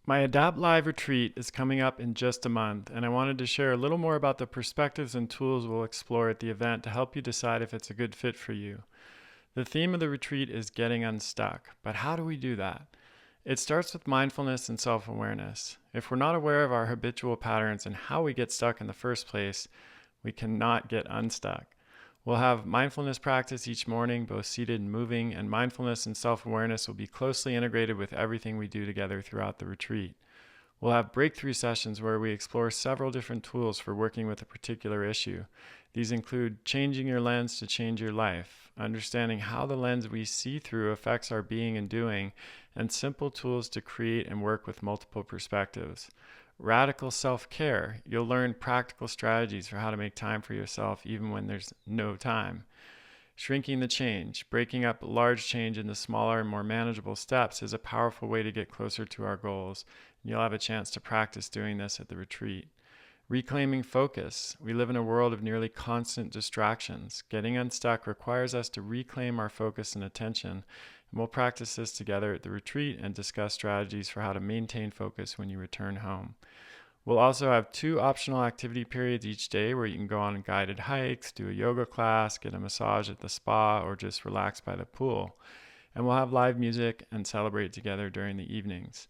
My Adapt Live retreat is coming up in just a month, and I wanted to share a little more about the perspectives and tools we'll explore at the event to help you decide if it's a good fit for you. The theme of the retreat is getting unstuck, but how do we do that? It starts with mindfulness and self awareness. If we're not aware of our habitual patterns and how we get stuck in the first place, we cannot get unstuck. We'll have mindfulness practice each morning, both seated and moving, and mindfulness and self awareness will be closely integrated with everything we do together throughout the retreat. We'll have breakthrough sessions where we explore several different tools for working with a particular issue. These include changing your lens to change your life, understanding how the lens we see through affects our being and doing, and simple tools to create and work with multiple perspectives. Radical self-care. You'll learn practical strategies for how to make time for yourself even when there's no time. Shrinking the change. Breaking up large change into smaller and more manageable steps is a powerful way to get closer to our goals. You'll have a chance to practice doing this at the retreat. Reclaiming focus. We live in a world of nearly constant distractions. Getting unstuck requires us to reclaim our focus and attention, and we'll practice this together at the retreat and discuss strategies for how to maintain focus when you return home. We'll also have 2 optional activity periods each day where you can go on guided hikes, do a yoga class, get a massage at the spa, or just relax by the pool. And we'll have live music and celebrate together during the evenings.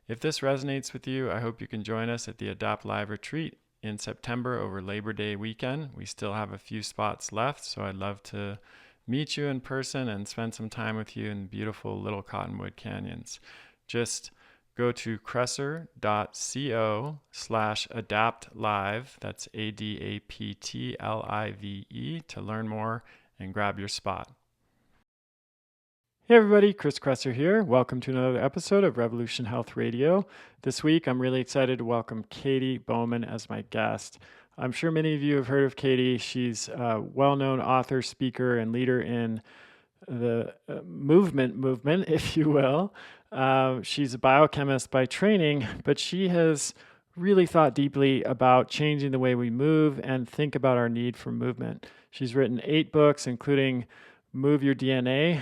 If this resonates with you, I hope you can join us at the Adapt Live retreat in September over Labor Day weekend. We still have a few spots left, so I'd love to meet you in person and spend some time with you in beautiful Little Cottonwood Canyons. Just go to kresser.co/adaptlive, that's ADAPTLIVE, to learn more and grab your spot. Hey everybody, Chris Kresser here. Welcome to another episode of Revolution Health Radio. This week, I'm really excited to welcome Katy Bowman as my guest. I'm sure many of you have heard of Katy. She's a well-known author, speaker, and leader in the movement, if you will. She's a biochemist by training, but she has really thought deeply about changing the way we move and think about our need for movement. She's written 8 books, including Move Your DNA,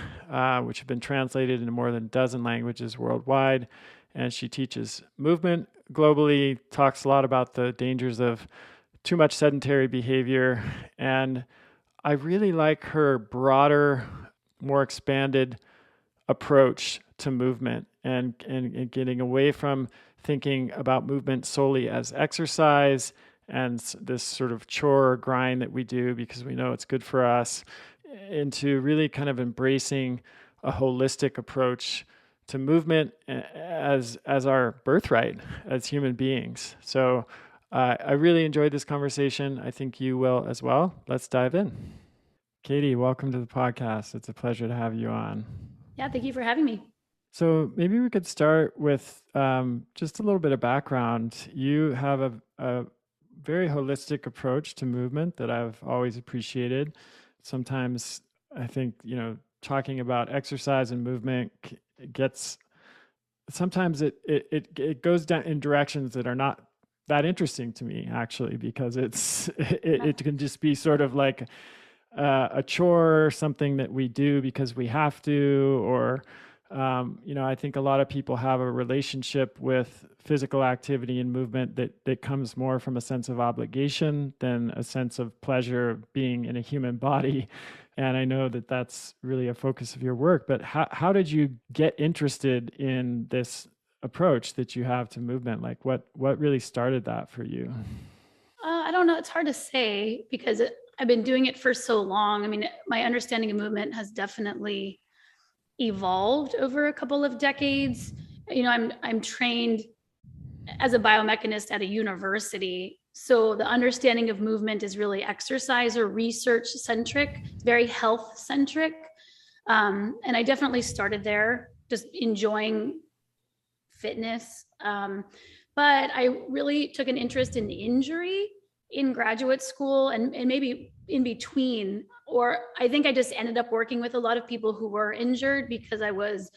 which have been translated into more than a dozen languages worldwide. And she teaches movement globally, talks a lot about the dangers of too much sedentary behavior. And I really like her broader, more expanded approach to movement and getting away from thinking about movement solely as exercise and this sort of chore or grind that we do because we know it's good for us, into really kind of embracing a holistic approach to movement as our birthright as human beings. So I really enjoyed this conversation. I think you will as well. Let's dive in. Katy, welcome to the podcast. It's a pleasure to have you on. Yeah, thank you for having me. So maybe we could start with just a little bit of background. You have a very holistic approach to movement that I've always appreciated. Sometimes I think, talking about exercise and movement sometimes it goes down in directions that are not that interesting to me, actually, because it can just be sort of like a chore, something that we do because we have to, or I think a lot of people have a relationship with physical activity and movement that comes more from a sense of obligation than a sense of pleasure of being in a human body. And I know that that's really a focus of your work, but how did you get interested in this approach that you have to movement? Like what really started that for you? I don't know. It's hard to say because I've been doing it for so long. I mean, my understanding of movement has definitely evolved over a couple of decades. I'm trained as a biomechanist at a university. So the understanding of movement is really exercise or research centric, very health centric. And I definitely started there, just enjoying fitness. But I really took an interest in injury in graduate school and maybe in between, or I think I just ended up working with a lot of people who were injured because I was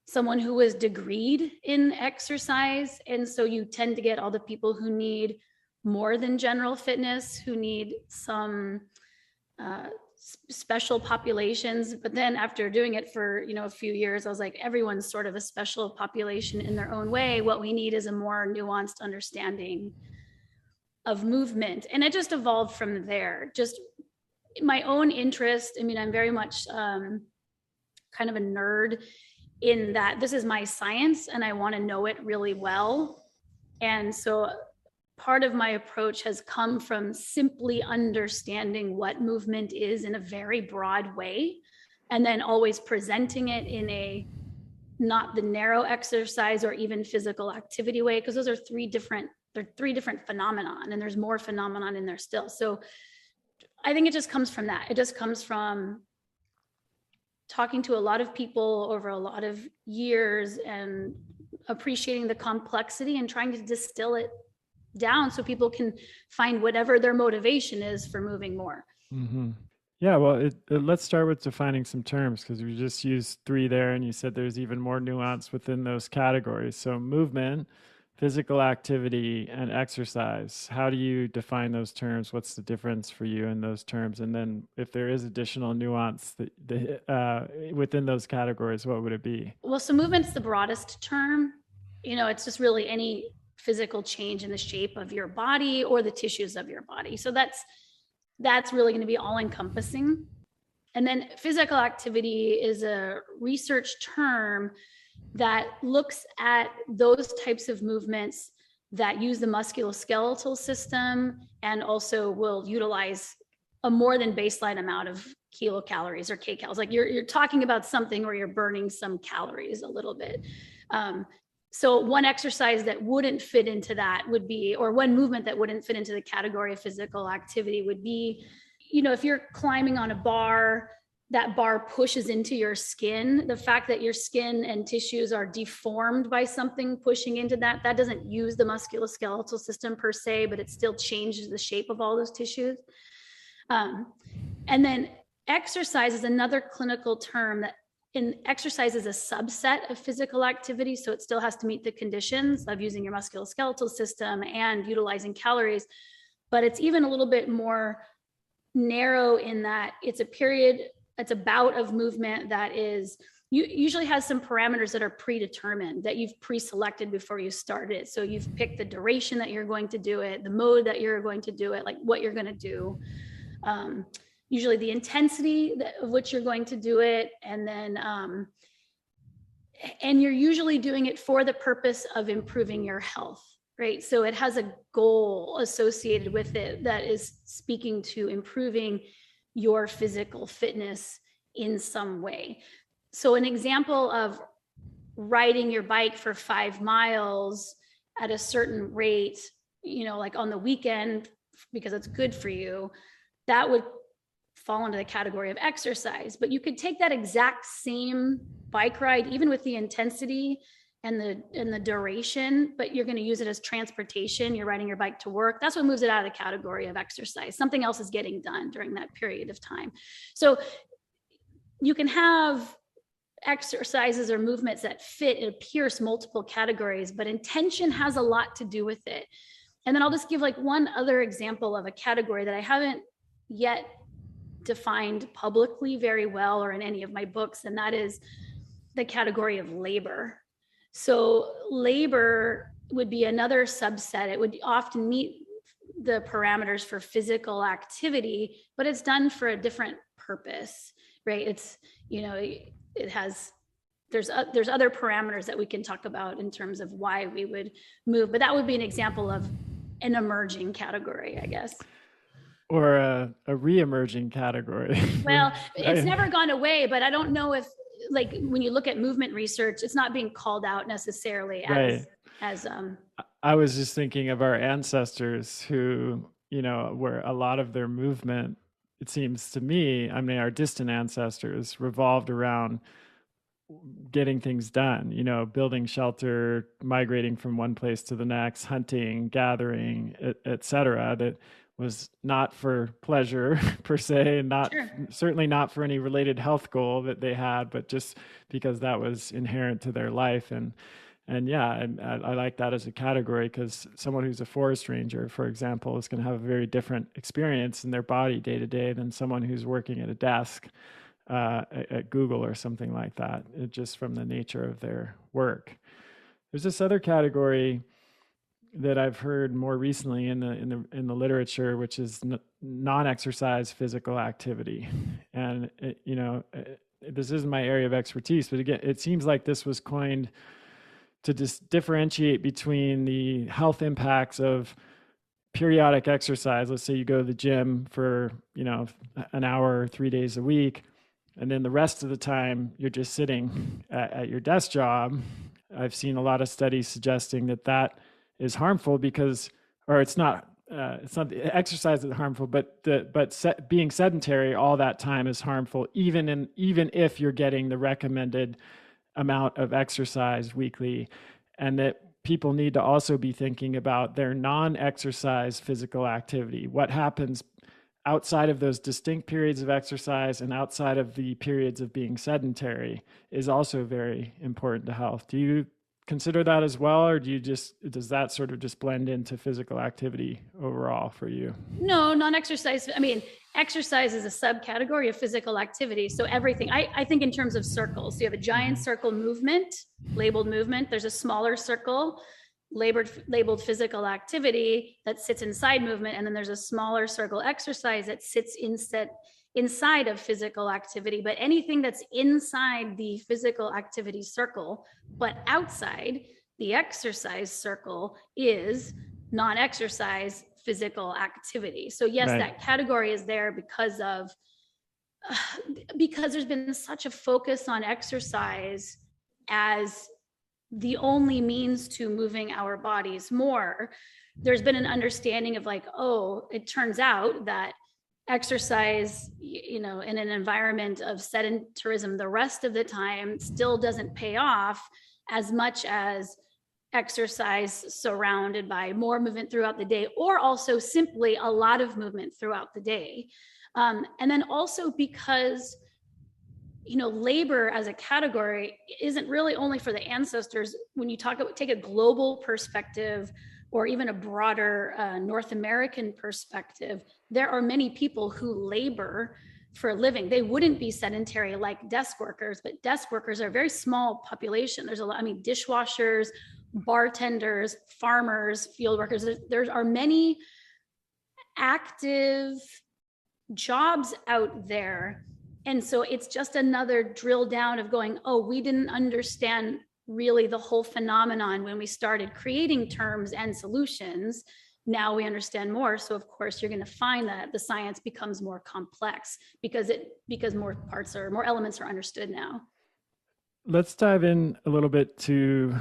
someone who was degreed in exercise. And so you tend to get all the people who need more than general fitness, who need some special populations. But then after doing it for, a few years, I was like, everyone's sort of a special population in their own way. What we need is a more nuanced understanding of movement. And it just evolved from there. Just my own interest. I mean, I'm very much kind of a nerd in that this is my science and I want to know it really well. And so part of my approach has come from simply understanding what movement is in a very broad way, and then always presenting it in a not the narrow exercise or even physical activity way, because those are three different phenomenon, and there's more phenomenon in there still. So I think it just comes from that. It just comes from talking to a lot of people over a lot of years and appreciating the complexity and trying to distill it down so people can find whatever their motivation is for moving more. Mm-hmm. Yeah, well, let's start with defining some terms, because we just used three there, and you said there's even more nuance within those categories. So movement, physical activity, and exercise. How do you define those terms? What's the difference for you in those terms? And then if there is additional nuance within those categories, what would it be? Well, so movement's the broadest term. It's just really any physical change in the shape of your body or the tissues of your body. So that's really going to be all encompassing. And then physical activity is a research term that looks at those types of movements that use the musculoskeletal system and also will utilize a more than baseline amount of kilocalories or kcals. Like you're talking about something where you're burning some calories a little bit. So one exercise that wouldn't fit into that would be, or one movement that wouldn't fit into the category of physical activity would be, if you're climbing on a bar, that bar pushes into your skin. The fact that your skin and tissues are deformed by something pushing into that doesn't use the musculoskeletal system per se, but it still changes the shape of all those tissues. And then exercise is another clinical term that exercise is a subset of physical activity. So it still has to meet the conditions of using your musculoskeletal system and utilizing calories, but it's even a little bit more narrow in that it's a bout of movement that usually has some parameters that are predetermined, that you've pre-selected before you started it. So you've picked the duration that you're going to do it, the mode that you're going to do it, like what you're going to do. Usually the intensity of which you're going to do it. And then, and you're usually doing it for the purpose of improving your health, right? So it has a goal associated with it that is speaking to improving your physical fitness in some way. So an example of riding your bike for 5 miles at a certain rate, like on the weekend, because it's good for you, that would fall into the category of exercise. But you could take that exact same bike ride, even with the intensity and the duration, but you're going to use it as transportation. You're riding your bike to work. That's what moves it out of the category of exercise. Something else is getting done during that period of time. So you can have exercises or movements that fit and pierce multiple categories, but intention has a lot to do with it. And then I'll just give like one other example of a category that I haven't yet defined publicly very well or in any of my books, and that is the category of labor. So labor would be another subset. It would often meet the parameters for physical activity, but it's done for a different purpose, right? It's, it has, there's other parameters that we can talk about in terms of why we would move, but that would be an example of an emerging category, I guess. Or a re-emerging category. Well, it's never gone away, but I don't know if, like, when you look at movement research, it's not being called out necessarily as I was just thinking of our ancestors who, where a lot of their movement, it seems to me, our distant ancestors revolved around getting things done, building shelter, migrating from one place to the next, hunting, gathering, et cetera, that was not for pleasure per se, and certainly not for any related health goal that they had, but just because that was inherent to their life. And And yeah, I like that as a category, because someone who's a forest ranger, for example, is going to have a very different experience in their body day to day than someone who's working at a desk at Google or something like that, just from the nature of their work. There's this other category that I've heard more recently in the literature, which is non-exercise physical activity, and this isn't my area of expertise, but again, it seems like this was coined to differentiate between the health impacts of periodic exercise. Let's say you go to the gym for an hour 3 days a week, and then the rest of the time you're just sitting at your desk job. I've seen a lot of studies suggesting that is harmful because, or it's not the exercise is harmful, but being sedentary all that time is harmful, even if you're getting the recommended amount of exercise weekly. And that people need to also be thinking about their non-exercise physical activity. What happens outside of those distinct periods of exercise and outside of the periods of being sedentary is also very important to health. Do you consider that as well, or does that sort of just blend into physical activity overall for you? No, non-exercise. I mean, exercise is a subcategory of physical activity. So everything, I think in terms of circles. So you have a giant circle movement, labeled movement. There's a smaller circle labeled physical activity that sits inside movement. And then there's a smaller circle exercise that sits inside of physical activity. But anything that's inside the physical activity circle, but outside the exercise circle, is non-exercise physical activity. So yes, right, that category is there because there's been such a focus on exercise as the only means to moving our bodies more. There's been an understanding of like, oh, it turns out that exercise, in an environment of sedentarism the rest of the time still doesn't pay off as much as exercise surrounded by more movement throughout the day, or also simply a lot of movement throughout the day. And then also because labor as a category isn't really only for the ancestors. When you take a global perspective, or even a broader North American perspective, there are many people who labor for a living. They wouldn't be sedentary like desk workers, but desk workers are a very small population. There's dishwashers, bartenders, farmers, field workers. There are many active jobs out there. And so it's just another drill down of going, oh, we didn't understand really the whole phenomenon when we started creating terms and solutions. Now we understand more. So of course you're going to find that the science becomes more complex because more elements are understood now. Let's dive in a little bit to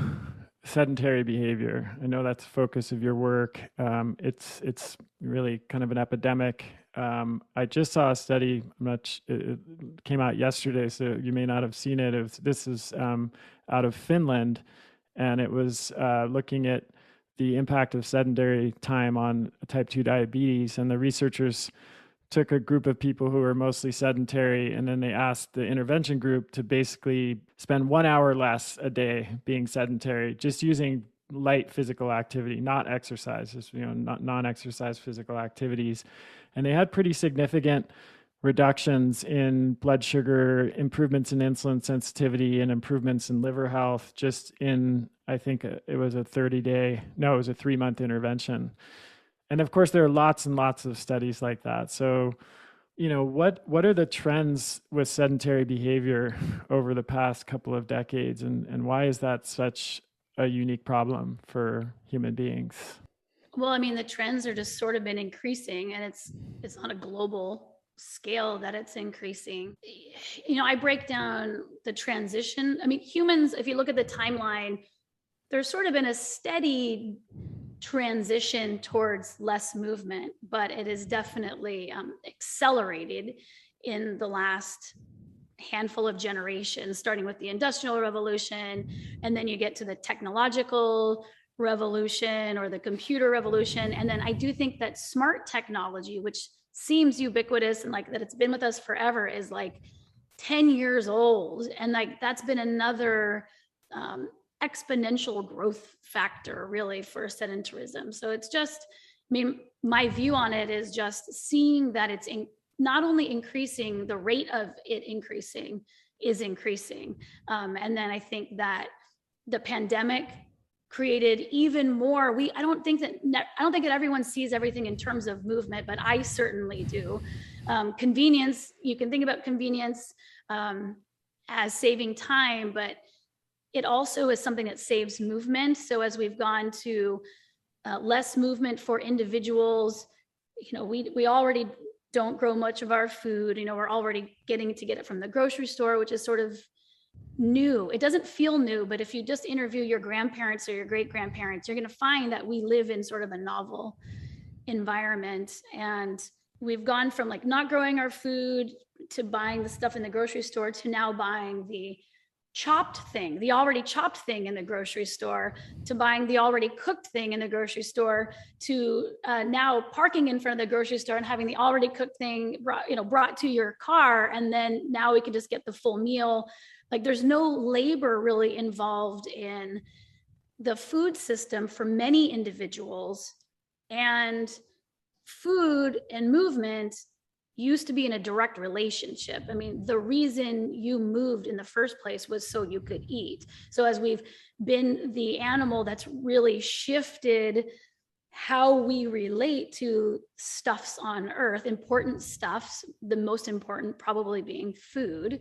sedentary behavior. I know that's the focus of your work. It's really kind of an epidemic. I just saw a study, it came out yesterday, so you may not have seen it. This is out of Finland, and it was looking at the impact of sedentary time on type 2 diabetes. And the researchers took a group of people who were mostly sedentary, and then they asked the intervention group to basically spend 1 hour less a day being sedentary, just using light physical activity, not exercises, not non-exercise physical activities. And they had pretty significant reductions in blood sugar, improvements in insulin sensitivity, and improvements in liver health just in, I think it was a 3-month intervention. And of course, there are lots and lots of studies like that. So, what are the trends with sedentary behavior over the past couple of decades, and why is that such a unique problem for human beings? Well, the trends are just sort of been increasing, and it's on a global scale that it's increasing. I break down the transition. Humans, if you look at the timeline, there's sort of been a steady transition towards less movement, but it is definitely accelerated in the last handful of generations, starting with the Industrial Revolution, and then you get to the technological revolution or the computer revolution. And then I do think that smart technology, which seems ubiquitous and like that it's been with us forever, is like 10 years old. And like that's been another exponential growth factor really for sedentarism. So it's just, I mean, my view on it is just seeing that it's not only increasing, the rate of it increasing is increasing. And then I think that the pandemic created even more. I don't think that everyone sees everything in terms of movement, but I certainly do. Convenience, you can think about convenience as saving time, but it also is something that saves movement. So as we've gone to less movement for individuals, we already don't grow much of our food. We're already getting to get it from the grocery store, which is sort of new. It doesn't feel new, but if you just interview your grandparents or your great grandparents, you're going to find that we live in sort of a novel environment. And we've gone from like not growing our food to buying the stuff in the grocery store to now buying the already chopped thing in the grocery store, to buying the already cooked thing in the grocery store, to now parking in front of the grocery store and having the already cooked thing brought to your car. And then now we can just get the full meal. Like there's no labor really involved in the food system for many individuals. And food and movement used to be in a direct relationship. I mean, the reason you moved in the first place was so you could eat. So as we've been the animal that's really shifted how we relate to stuffs on earth, important stuffs, the most important probably being food,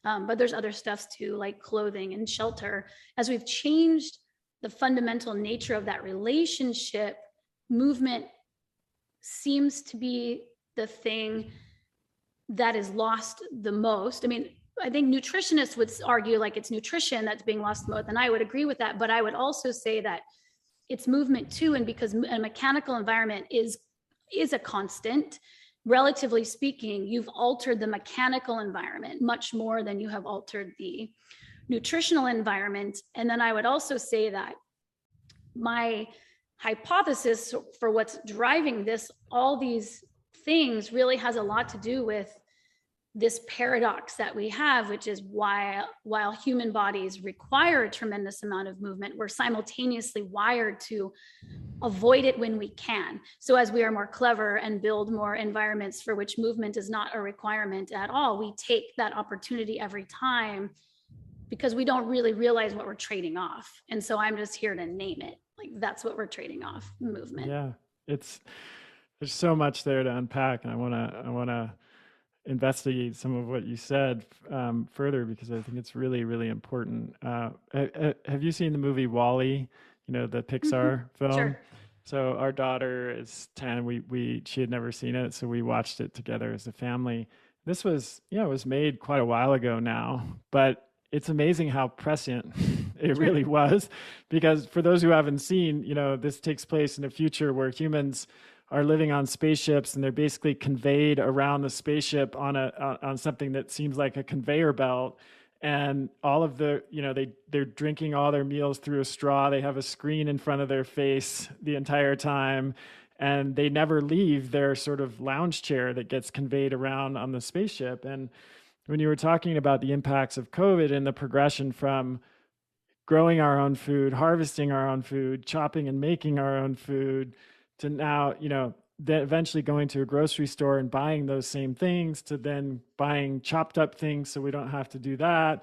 but there's other stuffs too, like clothing and shelter. As we've changed the fundamental nature of that relationship, movement seems to be the thing that is lost the most. I mean, I think nutritionists would argue like it's nutrition that's being lost the most, and I would agree with that. But I would also say that it's movement too, and because a mechanical environment is a constant, relatively speaking, you've altered the mechanical environment much more than you have altered the nutritional environment. And then I would also say that my hypothesis for what's driving this, all these things, really has a lot to do with this paradox that we have, which is while human bodies require a tremendous amount of movement, we're simultaneously wired to avoid it when we can. So as we are more clever and build more environments for which movement is not a requirement at all, we take that opportunity every time because we don't really realize what we're trading off. And so I'm just here to name it. Like that's what we're trading off, movement. Yeah, there's so much there to unpack, and I want to investigate some of what you said further, because I think it's really, really important. Have you seen the movie WALL-E? The Pixar film? Sure. So our daughter is 10. She had never seen it, so we watched it together as a family. This was, it was made quite a while ago now, but it's amazing how prescient it really was, because for those who haven't seen, this takes place in a future where humans are living on spaceships, and they're basically conveyed around the spaceship on something that seems like a conveyor belt. And all of they're drinking all their meals through a straw. They have a screen in front of their face the entire time, and they never leave their sort of lounge chair that gets conveyed around on the spaceship. And when you were talking about the impacts of COVID and the progression from growing our own food, harvesting our own food, chopping and making our own food, to now, then eventually going to a grocery store and buying those same things, to then buying chopped up things so we don't have to do that,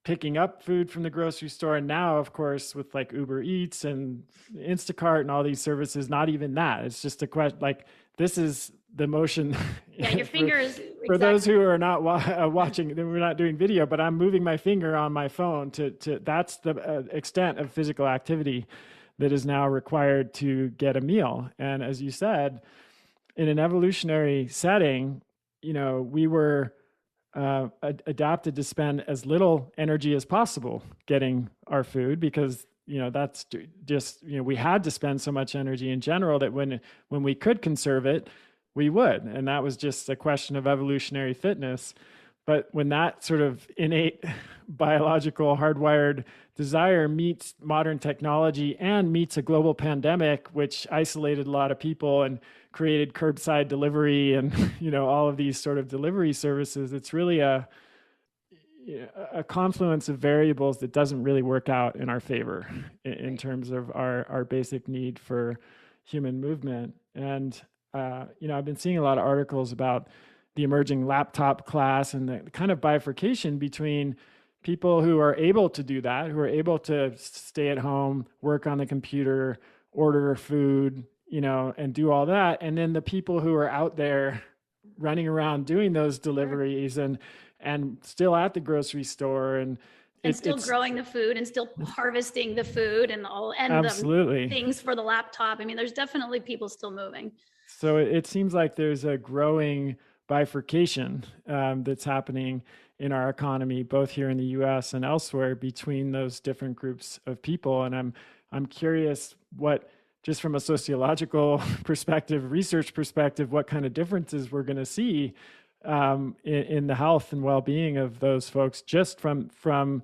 picking up food from the grocery store. And now, of course, with like Uber Eats and Instacart and all these services, not even that. It's just a question, like this is the motion. Yeah, your fingers. For those who are not watching, we're not doing video, but I'm moving my finger on my phone to that's the extent of physical activity that is now required to get a meal. And as you said, in an evolutionary setting, we were adapted to spend as little energy as possible getting our food, because that's just we had to spend so much energy in general that when we could conserve it, we would. And that was just a question of evolutionary fitness. But when that sort of innate biological hardwired desire meets modern technology and meets a global pandemic, which isolated a lot of people and created curbside delivery and all of these sort of delivery services, it's really a confluence of variables that doesn't really work out in our favor in terms of our basic need for human movement. And, I've been seeing a lot of articles about the emerging laptop class and the kind of bifurcation between people who are able to do that, who are able to stay at home, work on the computer, order food, and do all that. And then the people who are out there running around doing those deliveries and still at the grocery store and still growing the food and still harvesting the food and absolutely the things for the laptop. I mean, there's definitely people still moving. So it seems like there's a growing bifurcation that's happening in our economy, both here in the U.S. and elsewhere, between those different groups of people. And I'm curious what, just from a sociological perspective, research perspective, what kind of differences we're going to see in the health and well-being of those folks just from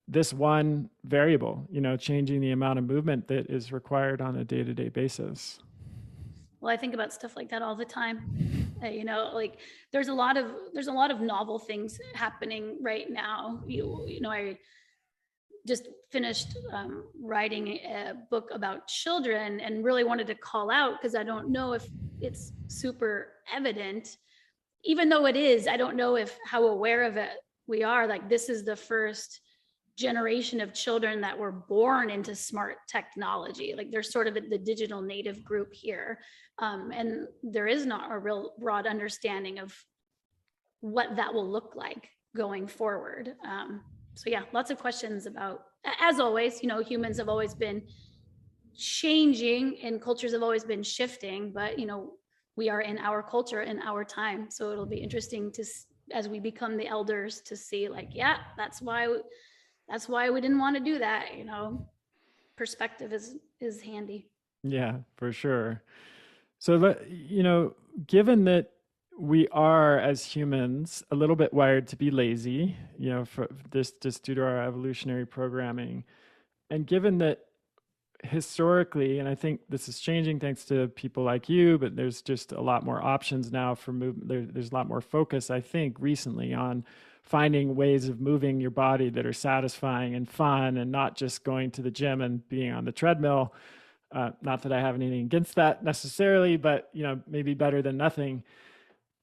this one variable, changing the amount of movement that is required on a day-to-day basis. Well, I think about stuff like that all the time. Like there's a lot of novel things happening right now. I just finished writing a book about children and really wanted to call out, because I don't know if it's super evident. Even though it is, I don't know how aware of it we are. Like, this is the first generation of children that were born into smart technology. Like, they're sort of the digital native group here. And there is not a real broad understanding of what that will look like going forward. So yeah, lots of questions about, as always, humans have always been changing and cultures have always been shifting, but we are in our culture, in our time. So it'll be interesting as we become the elders, to see like, yeah, that's why we didn't want to do that. Perspective is handy. Yeah, for sure. So, given that we are, as humans, a little bit wired to be lazy, for this, just due to our evolutionary programming, and given that historically, and I think this is changing thanks to people like you, but there's just a lot more options now for movement. There's a lot more focus, I think, recently on finding ways of moving your body that are satisfying and fun, and not just going to the gym and being on the treadmill. Not that I have anything against that necessarily, but maybe better than nothing.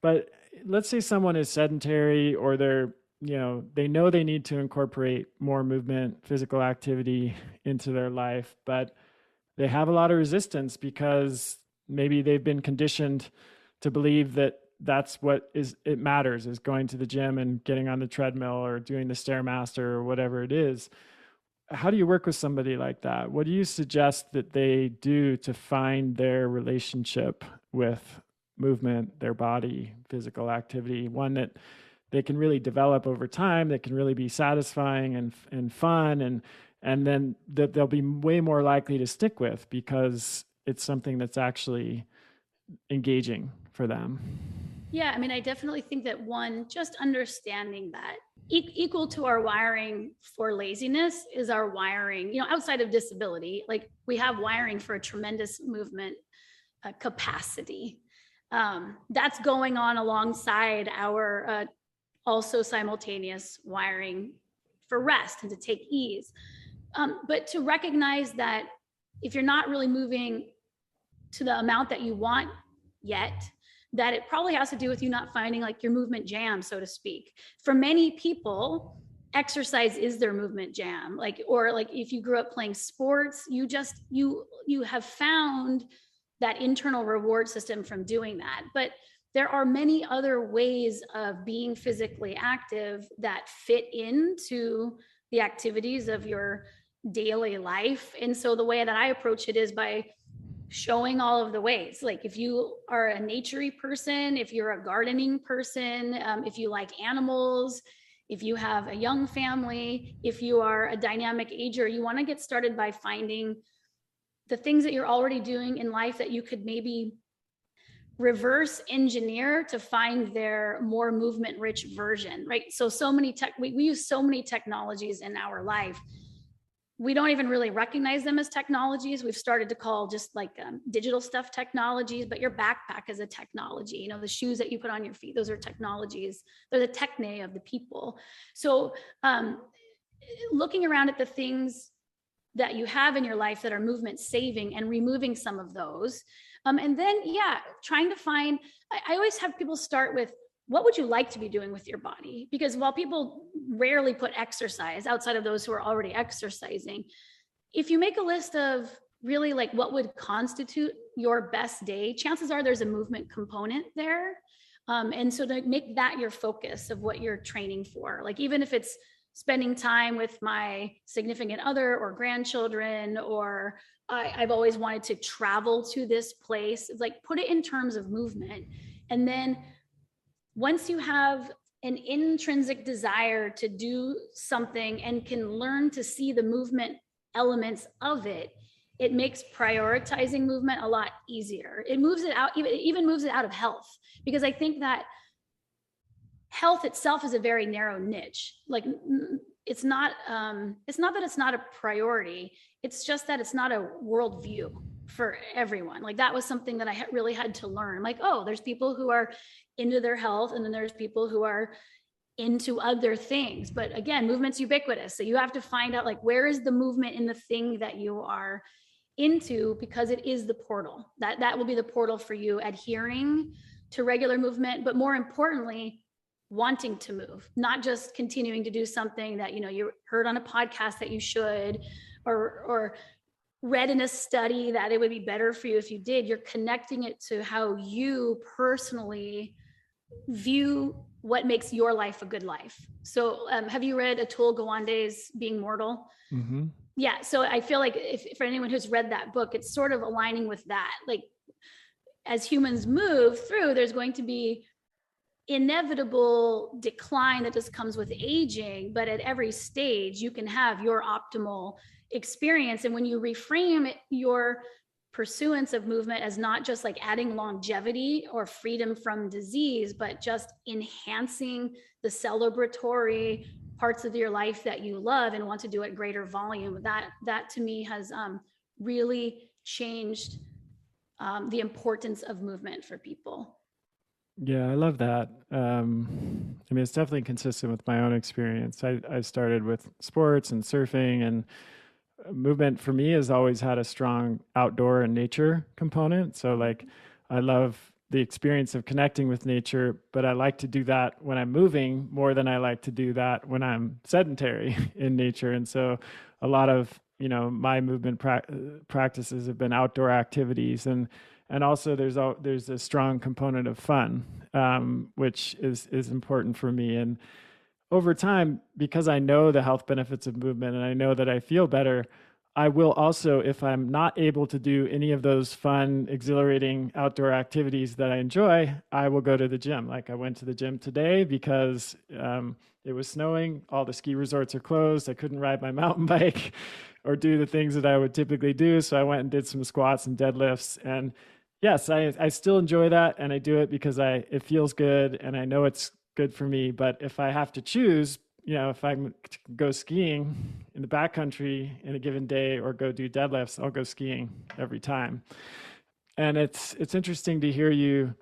But let's say someone is sedentary, or they know they need to incorporate more movement, physical activity into their life, but they have a lot of resistance because maybe they've been conditioned to believe that that's what it matters, is going to the gym and getting on the treadmill or doing the Stairmaster or whatever it is. How do you work with somebody like that? What do you suggest that they do to find their relationship with movement, their body, physical activity, one that they can really develop over time, that can really be satisfying and fun, and then that they'll be way more likely to stick with because it's something that's actually engaging for them? Yeah, I mean, I definitely think that just understanding that equal to our wiring for laziness is our wiring, outside of disability. Like, we have wiring for a tremendous movement capacity. That's going on alongside our also simultaneous wiring for rest and to take ease. But to recognize that if you're not really moving to the amount that you want yet, that it probably has to do with you not finding like your movement jam, so to speak. For many people, exercise is their movement jam. Or if you grew up playing sports, you have found that internal reward system from doing that. But there are many other ways of being physically active that fit into the activities of your daily life. And so the way that I approach it is by showing all of the ways. Like, if you are a naturey person, if you're a gardening person, if you like animals, if you have a young family, if you are a dynamic ager, you want to get started by finding the things that you're already doing in life that you could maybe reverse engineer to find their more movement rich version, right? So many we use so many technologies in our life. we don't even really recognize them as technologies. We've started to call just like digital stuff technologies, but your backpack is a technology. You know, the shoes that you put on your feet, those are technologies. They're the techne of the people. So looking around at the things that you have in your life that are movement saving and removing some of those. And then, trying to find, I always have people start with, what would you like to be doing with your body? Because while people rarely put exercise outside of those who are already exercising, if you make a list of really like what would constitute your best day, chances are there's a movement component there. And so to make that your focus of what you're training for, like even if it's spending time with my significant other or grandchildren, or I've always wanted to travel to this place, it's like put it in terms of movement. And then once you have an intrinsic desire to do something and can learn to see the movement elements of it, it makes prioritizing movement a lot easier. It moves it out, even moves it out of health, because I think that health itself is a very narrow niche. Like it's not that it's not a priority. It's just that it's not a worldview for everyone. Like that was something that I really had to learn. Like, oh, there's people who are into their health, and then there's people who are into other things. But again, movement's ubiquitous. So you have to find out like, where is the movement in the thing that you are into, because it is the portal. That will be the portal for you, adhering to regular movement, but more importantly, wanting to move, not just continuing to do something that, you know, you heard on a podcast that you should, or read in a study that it would be better for you if you did. You're connecting it to how you personally view what makes your life a good life. So have you read Atul Gawande's Being Mortal? Mm-hmm. Yeah. So I feel like if for anyone who's read that book, it's sort of aligning with that. Like as humans move through, there's going to be inevitable decline that just comes with aging, but at every stage you can have your optimal experience. And when you reframe your pursuance of movement as not just like adding longevity or freedom from disease, but just enhancing the celebratory parts of your life that you love and want to do at greater volume, that to me has really changed the importance of movement for people. Yeah, I love that. I mean, it's definitely consistent with my own experience. I started with sports and surfing, and movement for me has always had a strong outdoor and nature component. So like, I love the experience of connecting with nature, but I like to do that when I'm moving more than I like to do that when I'm sedentary in nature. And so a lot of, you know, my movement practices have been outdoor activities, and also there's a strong component of fun, which is important for me. And over time, because I know the health benefits of movement and I know that I feel better, I will also, if I'm not able to do any of those fun, exhilarating outdoor activities that I enjoy, I will go to the gym. Like I went to the gym today because it was snowing. All the ski resorts are closed. I couldn't ride my mountain bike or do the things that I would typically do. So I went and did some squats and deadlifts. And yes, I still enjoy that. And I do it because it feels good and I know it's good for me. But if I have to choose, you know, if I go skiing in the backcountry in a given day or go do deadlifts, I'll go skiing every time. And it's interesting to hear you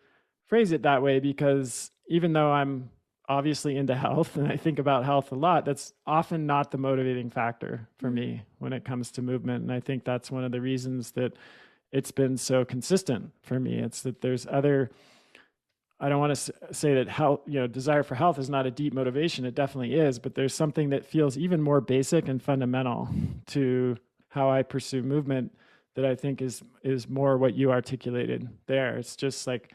phrase it that way, because even though I'm obviously into health and I think about health a lot, that's often not the motivating factor for me when it comes to movement. And I think that's one of the reasons that it's been so consistent for me. It's that there's other, I don't want to say that health, you know, desire for health is not a deep motivation. It definitely is, but there's something that feels even more basic and fundamental to how I pursue movement that I think is more what you articulated there. It's just like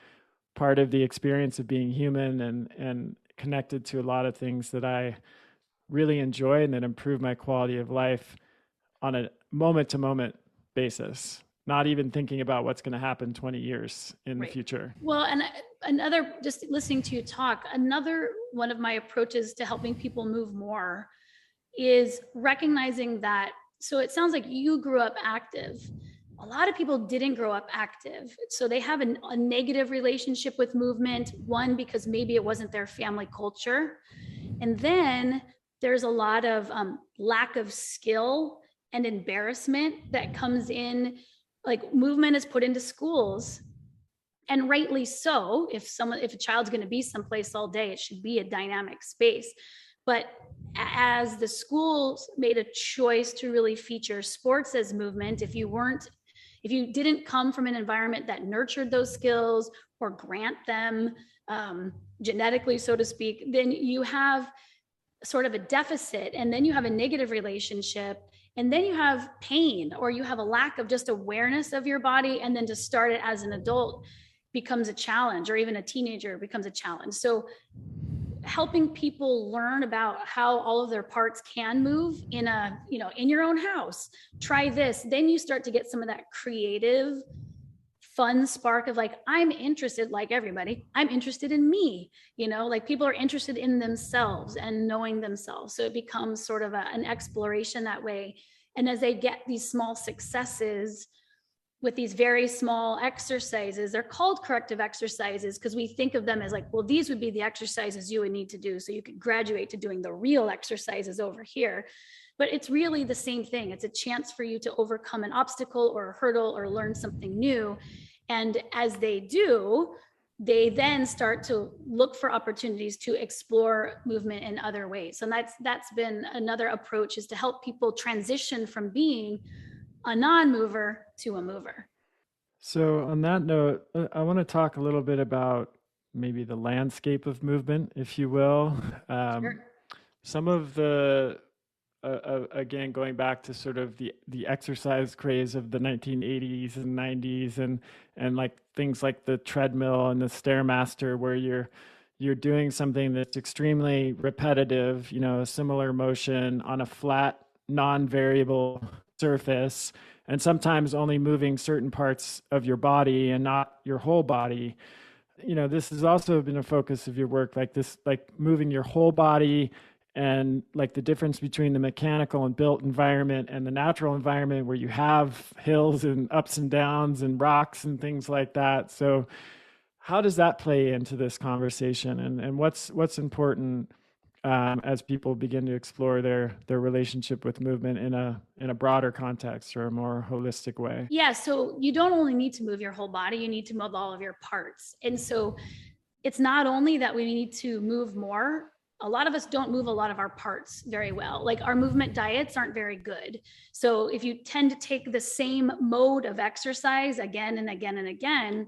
part of the experience of being human and connected to a lot of things that I really enjoy and that improve my quality of life on a moment to moment basis. Not even thinking about what's going to happen 20 years in the future. Well, and another, just listening to you talk, another one of my approaches to helping people move more is recognizing that, so it sounds like you grew up active. A lot of people didn't grow up active. So they have a negative relationship with movement, one, because maybe it wasn't their family culture. And then there's a lot of lack of skill and embarrassment that comes in. Like, movement is put into schools, and rightly so. If a child's going to be someplace all day, it should be a dynamic space. But as the schools made a choice to really feature sports as movement, if you didn't come from an environment that nurtured those skills or grant them genetically, so to speak, then you have sort of a deficit, and then you have a negative relationship, and then you have pain, or you have a lack of just awareness of your body, and then to start it as an adult becomes a challenge, or even a teenager becomes a challenge. So helping people learn about how all of their parts can move in your own house, try this, then you start to get some of that creative fun spark of like, I'm interested, like everybody, I'm interested in me, like people are interested in themselves and knowing themselves. So it becomes sort of an exploration that way. And as they get these small successes with these very small exercises, they're called corrective exercises because we think of them as like, well, these would be the exercises you would need to do so you could graduate to doing the real exercises over here. But it's really the same thing. It's a chance for you to overcome an obstacle or a hurdle or learn something new. And as they do, they then start to look for opportunities to explore movement in other ways. And that's been another approach, is to help people transition from being a non-mover to a mover. So on that note, I want to talk a little bit about maybe the landscape of movement, if you will. Sure. Some of the again, going back to sort of the exercise craze of the 1980s and 90s, and like things like the treadmill and the Stairmaster, where you're doing something that's extremely repetitive, a similar motion on a flat, non-variable surface, and sometimes only moving certain parts of your body and not your whole body. This has also been a focus of your work, like this, like moving your whole body, and like the difference between the mechanical and built environment and the natural environment, where you have hills and ups and downs and rocks and things like that. So how does that play into this conversation, and what's important as people begin to explore their relationship with movement in a broader context or a more holistic way? Yeah, so you don't only need to move your whole body, you need to move all of your parts. And so it's not only that we need to move more. A lot of us don't move a lot of our parts very well. Like, our movement diets aren't very good. So if you tend to take the same mode of exercise again and again and again,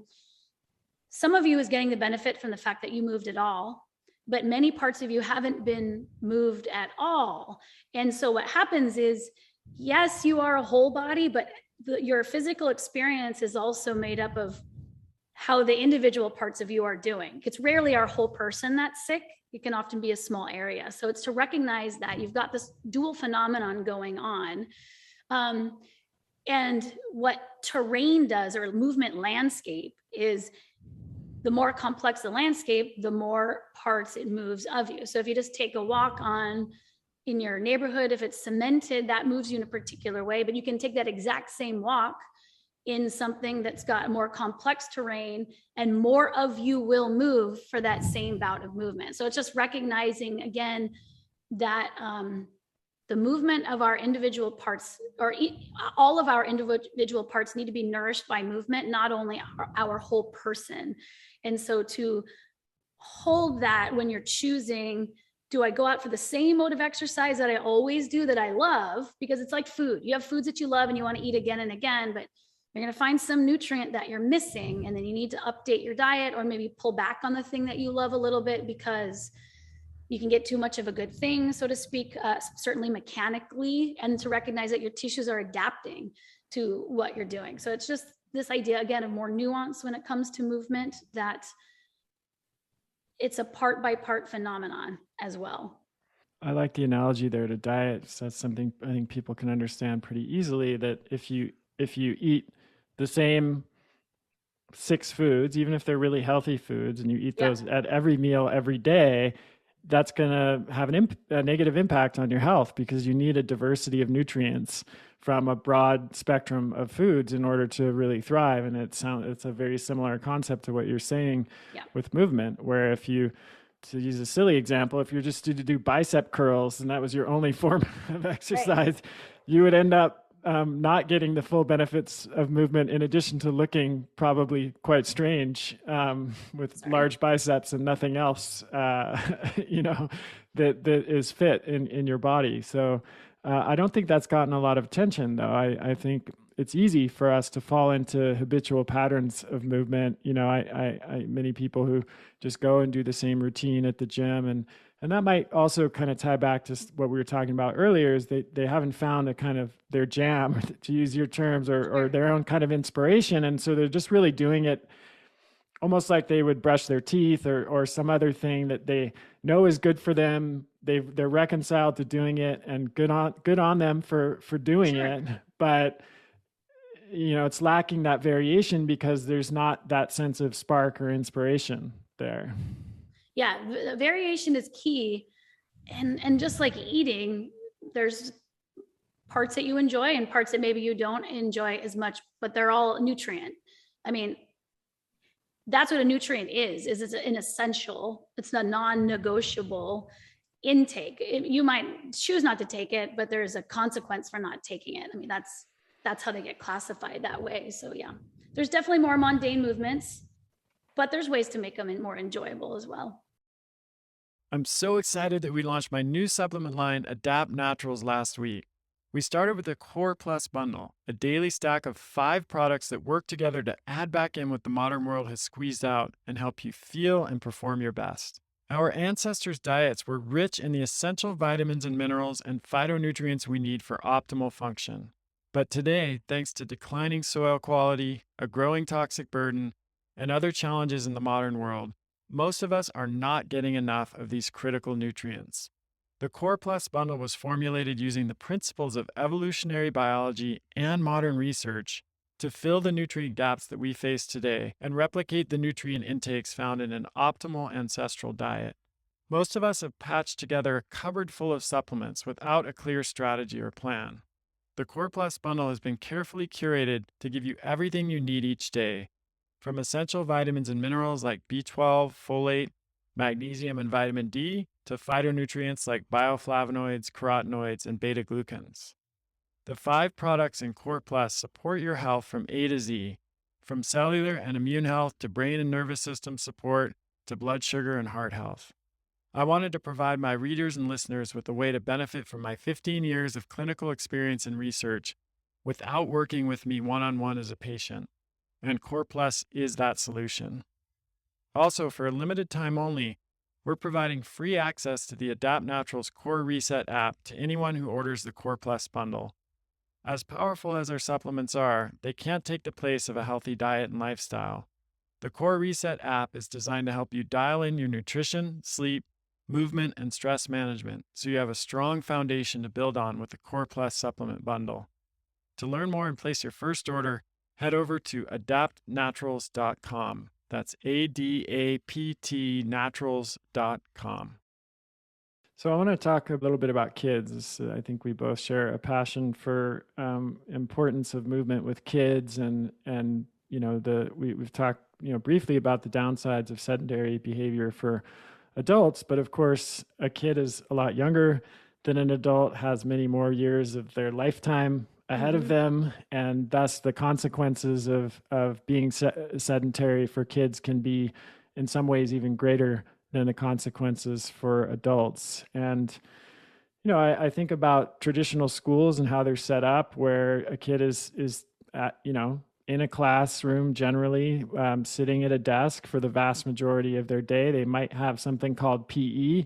some of you is getting the benefit from the fact that you moved at all, but many parts of you haven't been moved at all. And so what happens is, yes, you are a whole body, but your physical experience is also made up of how the individual parts of you are doing. It's rarely our whole person that's sick. It can often be a small area. So it's to recognize that you've got this dual phenomenon going on. And what terrain does, or movement landscape, is the more complex the landscape, the more parts it moves of you. So if you just take a walk in your neighborhood, if it's cemented, that moves you in a particular way, but you can take that exact same walk in something that's got more complex terrain, and more of you will move for that same bout of movement. So it's just recognizing, again, that the movement of our individual parts, or all of our individual parts, need to be nourished by movement, not only our whole person. And so to hold that when you're choosing, do I go out for the same mode of exercise that I always do, that I love? Because it's like food. You have foods that you love and you want to eat again and again, but you're going to find some nutrient that you're missing, and then you need to update your diet, or maybe pull back on the thing that you love a little bit, because you can get too much of a good thing, so to speak, certainly mechanically, and to recognize that your tissues are adapting to what you're doing. So it's just this idea, again, of more nuance when it comes to movement, that it's a part by part phenomenon as well. I like the analogy there to diet. So that's something I think people can understand pretty easily, that if you eat the same 6 foods, even if they're really healthy foods, and you eat those at every meal every day, that's going to have a negative impact on your health, because you need a diversity of nutrients from a broad spectrum of foods in order to really thrive. And it's a very similar concept to what you're saying with movement, where if you to use a silly example, if you're just to do bicep curls and that was your only form of exercise, right, you would end up not getting the full benefits of movement, in addition to looking probably quite strange with large biceps and nothing else, that is fit in your body. So I don't think that's gotten a lot of attention, though. I think it's easy for us to fall into habitual patterns of movement. I many people who just go and do the same routine at the gym, and that might also kind of tie back to what we were talking about earlier, is they haven't found a kind of their jam, to use your terms, or their own kind of inspiration. And so they're just really doing it almost like they would brush their teeth or some other thing that they know is good for them. They're reconciled to doing it, and good on them for doing it. But it's lacking that variation because there's not that sense of spark or inspiration there. Yeah, variation is key. And just like eating, there's parts that you enjoy and parts that maybe you don't enjoy as much, but they're all nutrient. I mean, that's what a nutrient is it's an essential, it's a non-negotiable intake. You might choose not to take it, but there's a consequence for not taking it. I mean, that's how they get classified that way. So yeah, there's definitely more mundane movements, but there's ways to make them more enjoyable as well. I'm so excited that we launched my new supplement line, Adapt Naturals, last week. We started with the Core Plus bundle, a daily stack of 5 products that work together to add back in what the modern world has squeezed out and help you feel and perform your best. Our ancestors' diets were rich in the essential vitamins and minerals and phytonutrients we need for optimal function. But today, thanks to declining soil quality, a growing toxic burden, and other challenges in the modern world, most of us are not getting enough of these critical nutrients. The Core Plus bundle was formulated using the principles of evolutionary biology and modern research to fill the nutrient gaps that we face today and replicate the nutrient intakes found in an optimal ancestral diet. Most of us have patched together a cupboard full of supplements without a clear strategy or plan. The Core Plus bundle has been carefully curated to give you everything you need each day, from essential vitamins and minerals like B12, folate, magnesium, and vitamin D, to phytonutrients like bioflavonoids, carotenoids, and beta-glucans. The 5 products in Core Plus support your health from A to Z, from cellular and immune health to brain and nervous system support to blood sugar and heart health. I wanted to provide my readers and listeners with a way to benefit from my 15 years of clinical experience and research without working with me one-on-one as a patient. And Core Plus is that solution. Also, for a limited time only, we're providing free access to the Adapt Naturals Core Reset app to anyone who orders the Core Plus bundle. As powerful as our supplements are, they can't take the place of a healthy diet and lifestyle. The Core Reset app is designed to help you dial in your nutrition, sleep, movement, and stress management so you have a strong foundation to build on with the Core Plus supplement bundle. To learn more and place your first order, head over to adaptnaturals.com. That's ADAPT naturals.com. So I want to talk a little bit about kids. I think we both share a passion for importance of movement with kids, and we've talked briefly about the downsides of sedentary behavior for adults, but of course a kid is a lot younger than an adult, has many more years of their lifetime ahead of them, and thus the consequences of being sedentary for kids can be in some ways even greater than the consequences for adults. And I think about traditional schools and how they're set up, where a kid is at, in a classroom generally, sitting at a desk for the vast majority of their day. They might have something called PE,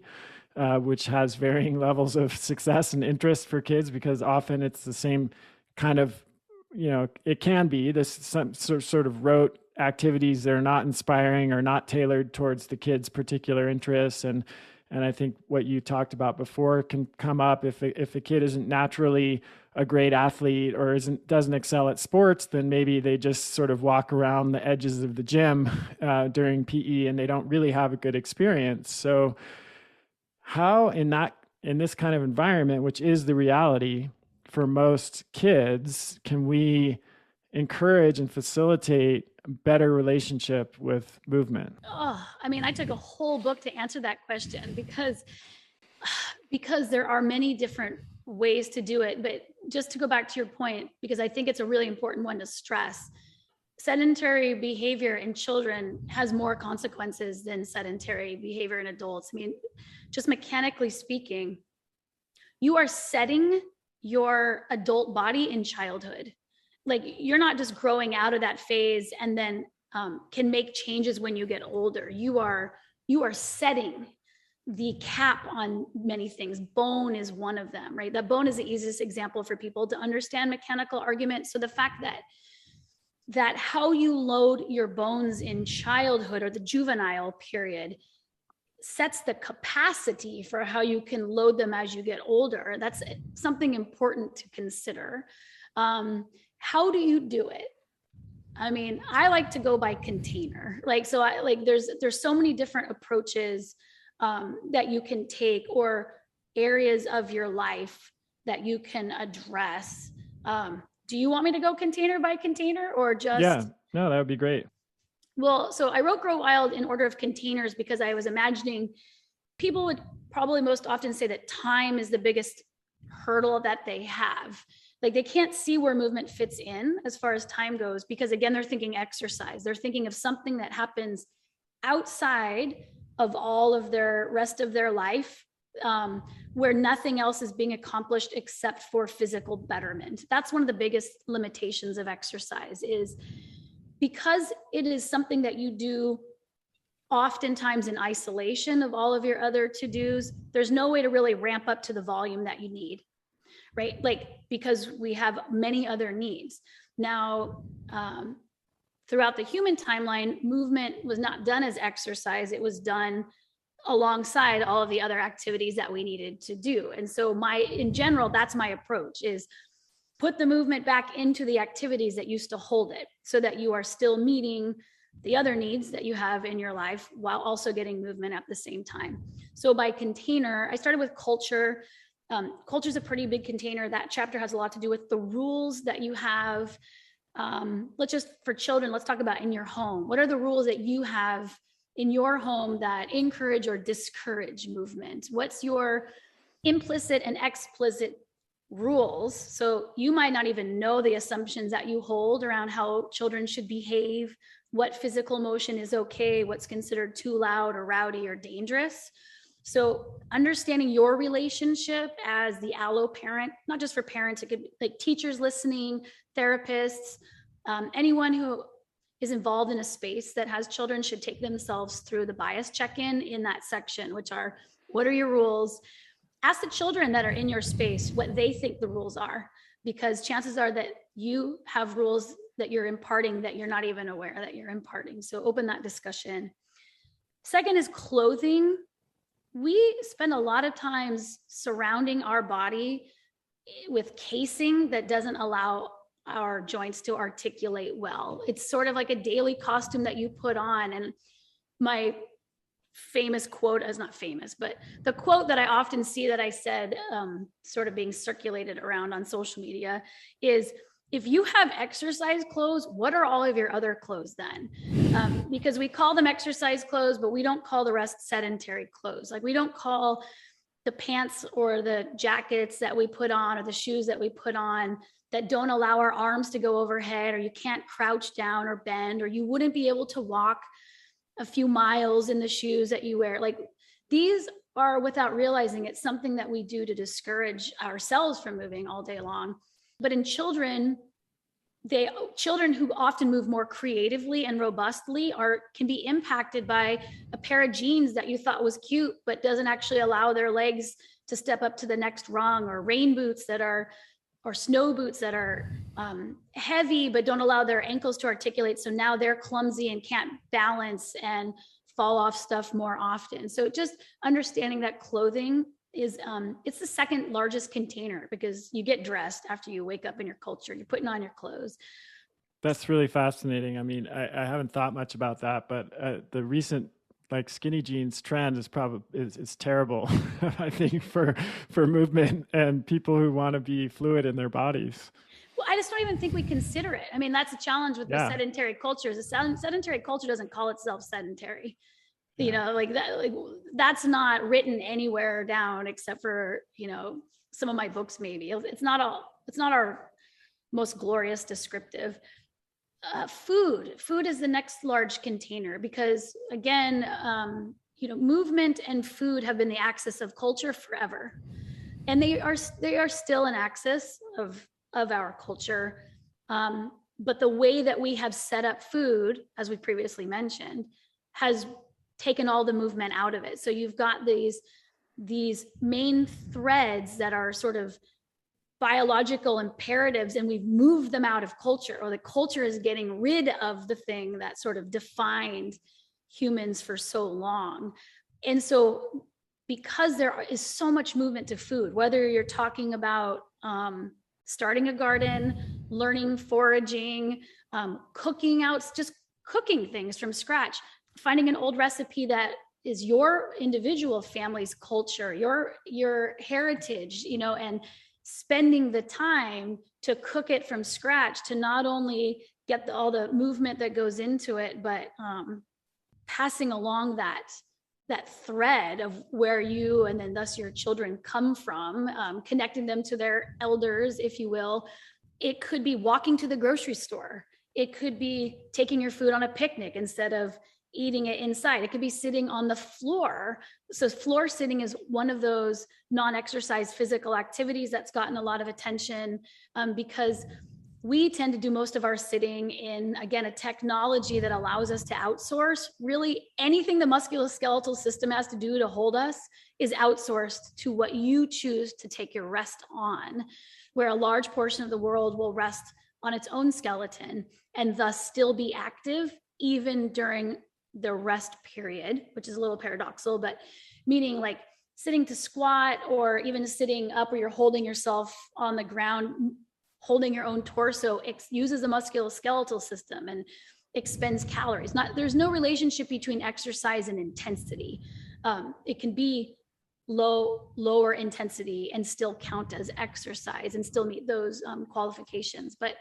which has varying levels of success and interest for kids, because often it's the same kind of, it can be this some sort of rote activities that are not inspiring or not tailored towards the kid's particular interests. And I think what you talked about before can come up if a kid isn't naturally a great athlete or doesn't excel at sports, then maybe they just sort of walk around the edges of the gym during PE and they don't really have a good experience. So how in this kind of environment, which is the reality for most kids, can we encourage and facilitate a better relationship with movement? Oh, I mean, I took a whole book to answer that question because there are many different ways to do it. But just to go back to your point, because I think it's a really important one to stress, sedentary behavior in children has more consequences than sedentary behavior in adults. I mean, just mechanically speaking, you are setting your adult body in childhood. Like, you're not just growing out of that phase and then can make changes when you get older. You are setting the cap on many things. Bone is one of them, right? That bone is the easiest example for people to understand mechanical arguments. So the fact that how you load your bones in childhood or the juvenile period sets the capacity for how you can load them as you get older. That's something important to consider. How do you do it? I mean, I like to go by container. There's so many different approaches that you can take, or areas of your life that you can address. Do you want me to go container by container, or just? Yeah, no, that would be great. Well, so I wrote Grow Wild in order of containers because I was imagining people would probably most often say that time is the biggest hurdle that they have. Like, they can't see where movement fits in as far as time goes, because again, they're thinking exercise. They're thinking of something that happens outside of all of their rest of their life, where nothing else is being accomplished except for physical betterment. That's one of the biggest limitations of exercise, is because it is something that you do oftentimes in isolation of all of your other to-dos. There's no way to really ramp up to the volume that you need, right? Like, because we have many other needs. Now, throughout the human timeline, movement was not done as exercise. It was done alongside all of the other activities that we needed to do. And so in general, that's my approach, is put the movement back into the activities that used to hold it, so that you are still meeting the other needs that you have in your life while also getting movement at the same time. So by container, I started with culture. Culture is a pretty big container. That chapter has a lot to do with the rules that you have. For children, let's talk about in your home. What are the rules that you have in your home that encourage or discourage movement? What's your implicit and explicit rules? So you might not even know the assumptions that you hold around how children should behave, what physical motion is okay, what's considered too loud or rowdy or dangerous. So understanding your relationship as the allo parent, not just for parents, it could be like teachers listening, therapists, anyone who is involved in a space that has children should take themselves through the bias check-in in that section, which are, what are your rules? Ask the children that are in your space what they think the rules are, because chances are that you have rules that you're imparting that you're not even aware that you're imparting. So open that discussion. Second is clothing. We spend a lot of times surrounding our body with casing that doesn't allow our joints to articulate well. It's sort of like a daily costume that you put on. And my famous quote is not famous, but the quote that I often see that I said, sort of being circulated around on social media, is, if you have exercise clothes, what are all of your other clothes then? Because we call them exercise clothes, but we don't call the rest sedentary clothes. Like, we don't call the pants or the jackets that we put on or the shoes that we put on that don't allow our arms to go overhead, or you can't crouch down or bend, or you wouldn't be able to walk a few miles in the shoes that you wear. Like, these are, without realizing it, something that we do to discourage ourselves from moving all day long. But in children who often move more creatively and robustly can be impacted by a pair of jeans that you thought was cute, but doesn't actually allow their legs to step up to the next rung, or rain boots or snow boots that are heavy, but don't allow their ankles to articulate. So now they're clumsy and can't balance and fall off stuff more often. So just understanding that clothing is, it's the second largest container, because you get dressed after you wake up in your culture, you're putting on your clothes. That's really fascinating. I mean, I haven't thought much about that, but the recent like skinny jeans trend is is terrible. I think for movement and people who want to be fluid in their bodies. Well, I just don't even think we consider it. I mean, that's a challenge with the Yeah. sedentary cultures. The sedentary culture doesn't call itself sedentary. You Yeah. know, like that, like that's not written anywhere down except for, you know, some of my books, maybe. It's not our most glorious descriptive. Food is the next large container because, again, you know, movement and food have been the axis of culture forever, and they are still an axis of our culture. But the way that we have set up food, as we previously mentioned, has taken all the movement out of it. So you've got these main threads that are sort of biological imperatives, and we've moved them out of culture, or the culture is getting rid of the thing that sort of defined humans for so long. And so because there is so much movement to food, whether you're talking about starting a garden, learning foraging, cooking out, just cooking things from scratch, finding an old recipe that is your individual family's culture, your heritage, you know, and spending the time to cook it from scratch, to not only get all the movement that goes into it, but passing along that thread of where you and then thus your children come from, connecting them to their elders, if you will. It could be walking to the grocery store. It could be taking your food on a picnic instead of eating it inside. It could be sitting on the floor. So floor sitting is one of those non-exercise physical activities that's gotten a lot of attention, because we tend to do most of our sitting in, again, a technology that allows us to outsource. Really anything the musculoskeletal system has to do to hold us is outsourced to what you choose to take your rest on, where a large portion of the world will rest on its own skeleton and thus still be active even during the rest period, which is a little paradoxical, but meaning like sitting to squat, or even sitting up where you're holding yourself on the ground, holding your own torso, uses the musculoskeletal system and expends calories. There's no relationship between exercise and intensity. It can be lower intensity and still count as exercise and still meet those qualifications. But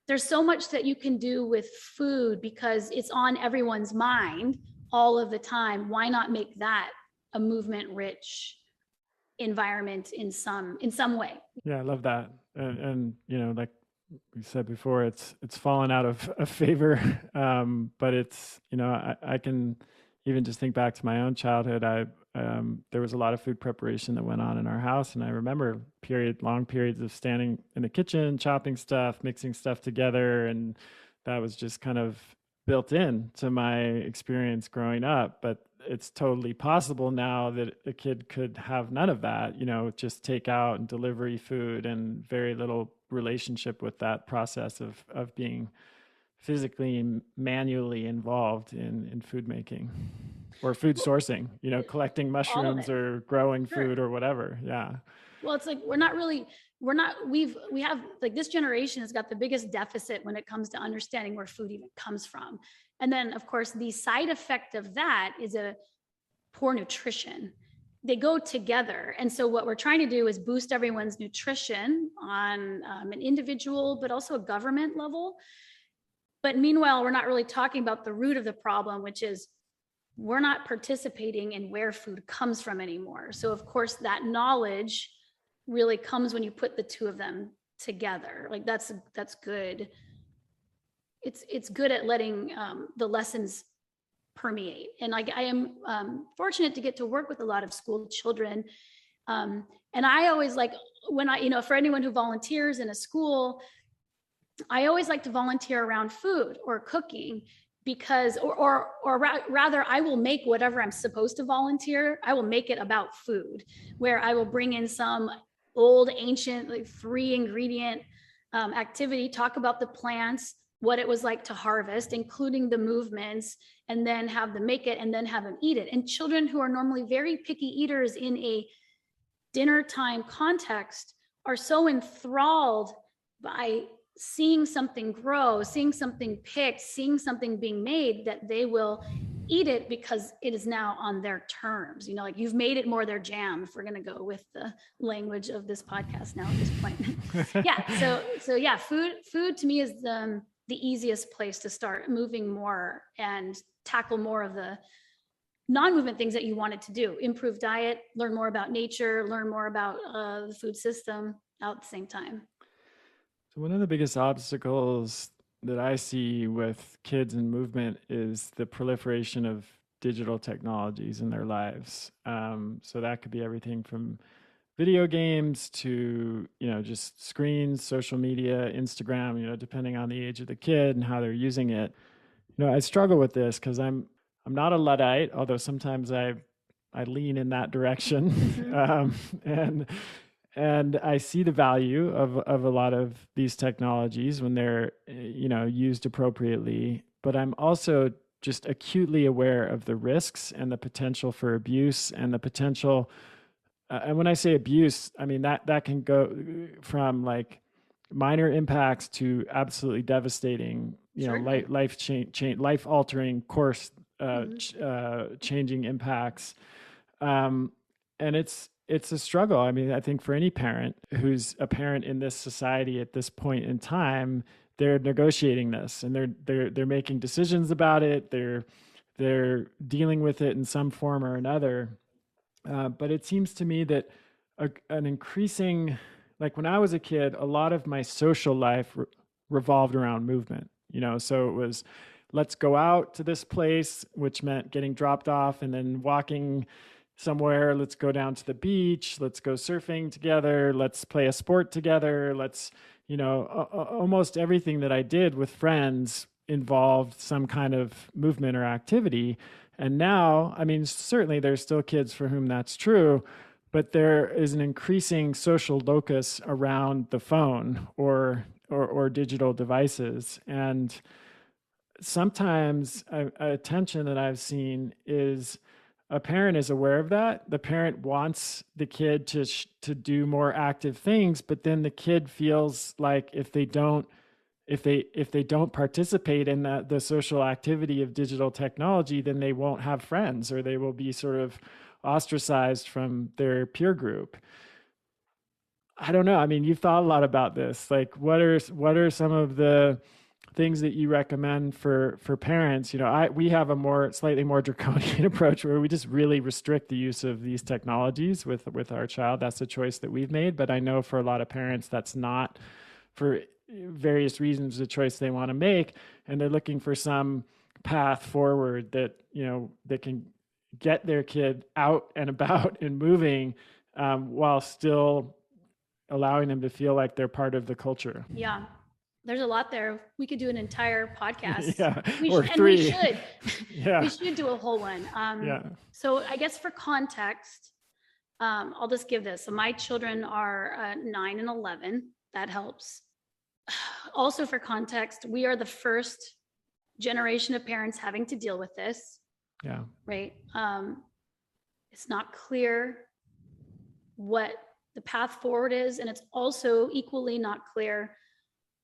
there's so much that you can do with food because it's on everyone's mind all of the time. Why not make that a movement rich environment in some way? Yeah, I love that. And you know, like we said before, it's fallen out of favor. But it's, you know, I can even just think back to my own childhood. There was a lot of food preparation that went on in our house, and I remember long periods of standing in the kitchen, chopping stuff, mixing stuff together, and that was just kind of built in to my experience growing up. But it's totally possible now that a kid could have none of that, you know, just takeout and delivery food, and very little relationship with that process of being physically, manually involved in food making or food sourcing, you know, collecting mushrooms or growing food or whatever. Yeah. Well, it's like we have, like, this generation has got the biggest deficit when it comes to understanding where food even comes from. And then of course the side effect of that is a poor nutrition. They go together. And so what we're trying to do is boost everyone's nutrition on an individual, but also a government level. But meanwhile, we're not really talking about the root of the problem, which is we're not participating in where food comes from anymore. So of course that knowledge really comes when you put the two of them together. Like that's good. It's good at letting the lessons permeate. And like I am fortunate to get to work with a lot of school children. And I always like when for anyone who volunteers in a school, I always like to volunteer around food or cooking, because rather I will make whatever I'm supposed to volunteer, I will make it about food, where I will bring in some old ancient like 3 ingredient activity, talk about the plants, what it was like to harvest, including the movements, and then have them make it and then have them eat it. And children who are normally very picky eaters in a dinner time context are so enthralled by seeing something grow, seeing something picked, seeing something being made, that they will eat it because it is now on their terms. You know, like you've made it more their jam, if we're going to go with the language of this podcast now at this point. So yeah, food to me is the easiest place to start moving more and tackle more of the non-movement things that you wanted to do. Improve diet, learn more about nature, learn more about the food system out at the same time. So one of the biggest obstacles that I see with kids and movement is the proliferation of digital technologies in their lives. So that could be everything from video games to, just screens, social media, Instagram, depending on the age of the kid and how they're using it. I struggle with this because I'm not a Luddite, although sometimes I lean in that direction. And I see the value of a lot of these technologies when they're, used appropriately. But I'm also just acutely aware of the risks and the potential for abuse and the potential. And when I say abuse, I mean that can go from like minor impacts to absolutely devastating, life altering course changing impacts. And it's a struggle. I mean, I think for any parent who's a parent in this society at this point in time, they're negotiating this and they're making decisions about it. They're dealing with it in some form or another. But it seems to me that an increasing, like when I was a kid, a lot of my social life revolved around movement. So it was, let's go out to this place, which meant getting dropped off and then walking somewhere. Let's go down to the beach. Let's go surfing together. Let's play a sport together. Let's, almost everything that I did with friends involved some kind of movement or activity. And now, I mean, certainly there's still kids for whom that's true, but there is an increasing social locus around the phone or digital devices. And sometimes a tension that I've seen is a parent is aware of that. The parent wants the kid to do more active things, but then the kid feels like if they don't participate in the social activity of digital technology, then they won't have friends or they will be sort of ostracized from their peer group. I don't know. I mean, you've thought a lot about this. Like, what are some of the things that you recommend for parents? We have a slightly more draconian approach where we just really restrict the use of these technologies with our child. That's a choice that we've made. But I know for a lot of parents, that's not, for various reasons, the choice they want to make. And they're looking for some path forward that, that can get their kid out and about and moving while still allowing them to feel like they're part of the culture. Yeah. There's a lot there. We could do an entire podcast. Yeah, or three. We should. Yeah. We should do a whole one. So I guess for context, I'll just give this. So my children are 9 and 11. That helps. Also for context, we are the first generation of parents having to deal with this. Yeah. Right. It's not clear what the path forward is. And it's also equally not clear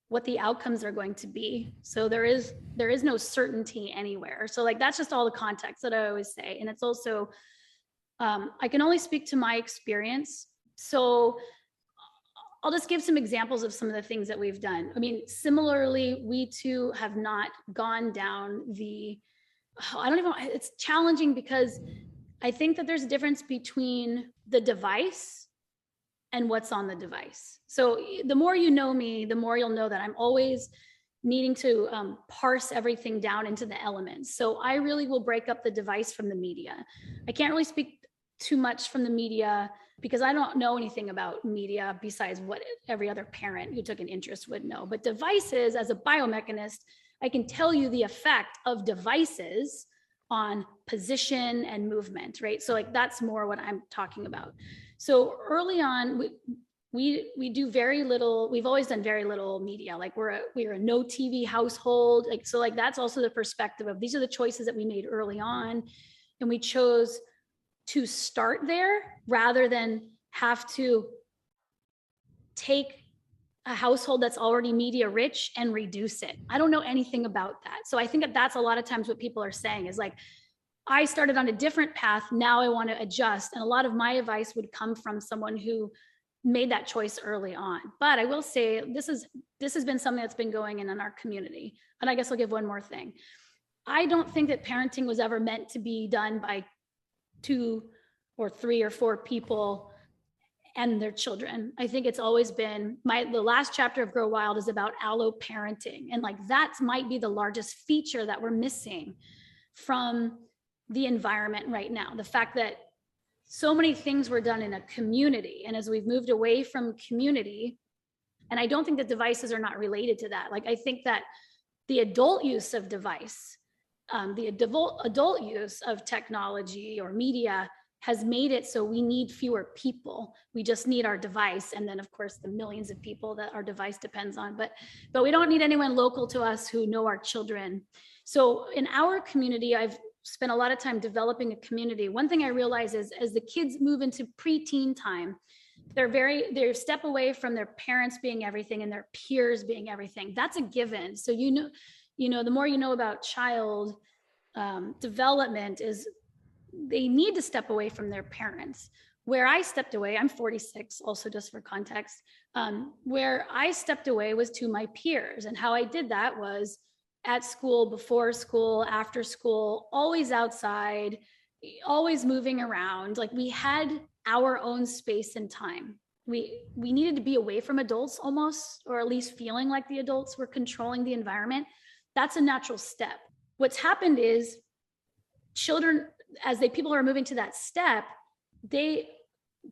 what the outcomes are going to be. So there is no certainty anywhere. So like, that's just all the context that I always say. And it's also, I can only speak to my experience. So I'll just give some examples of some of the things that we've done. I mean, similarly, we too have not gone down it's challenging because I think that there's a difference between the device and what's on the device. So the more you know me, the more you'll know that I'm always needing to parse everything down into the elements. So I really will break up the device from the media. I can't really speak too much from the media because I don't know anything about media besides what every other parent who took an interest would know. But devices, as a biomechanist, I can tell you the effect of devices on position and movement, right? So like, that's more what I'm talking about. So early on, we do very little. We've always done very little media. Like we're a no TV household. Like, so like, that's also the perspective of, these are the choices that we made early on. And we chose to start there rather than have to take a household that's already media rich and reduce it. I don't know anything about that. So I think that that's a lot of times what people are saying is like, I started on a different path. Now I want to adjust. And a lot of my advice would come from someone who made that choice early on. But I will say this has been something that's been going in our community. And I guess I'll give one more thing. I don't think that parenting was ever meant to be done by 2 or 3 or 4 people and their children. I think it's always been the last chapter of Grow Wild is about allo parenting. And like that might be the largest feature that we're missing from the environment right now. The fact that so many things were done in a community. And as we've moved away from community, and I don't think that devices are not related to that. Like I think that the adult use of device, the adult use of technology or media has made it so we need fewer people. We just need our device. And then of course the millions of people that our device depends on, but we don't need anyone local to us who know our children. So in our community, I've spent a lot of time developing a community. One thing I realize is as the kids move into preteen time, they're step away from their parents being everything and their peers being everything. That's a given. So, the more you know about child development is they need to step away from their parents. Where I stepped away, I'm 46, also just for context, where I stepped away was to my peers. And how I did that was at school, before school, after school, always outside, always moving around. Like we had our own space and time. We needed to be away from adults almost, or at least feeling like the adults were controlling the environment. That's a natural step. What's happened is children, people are moving to that step, they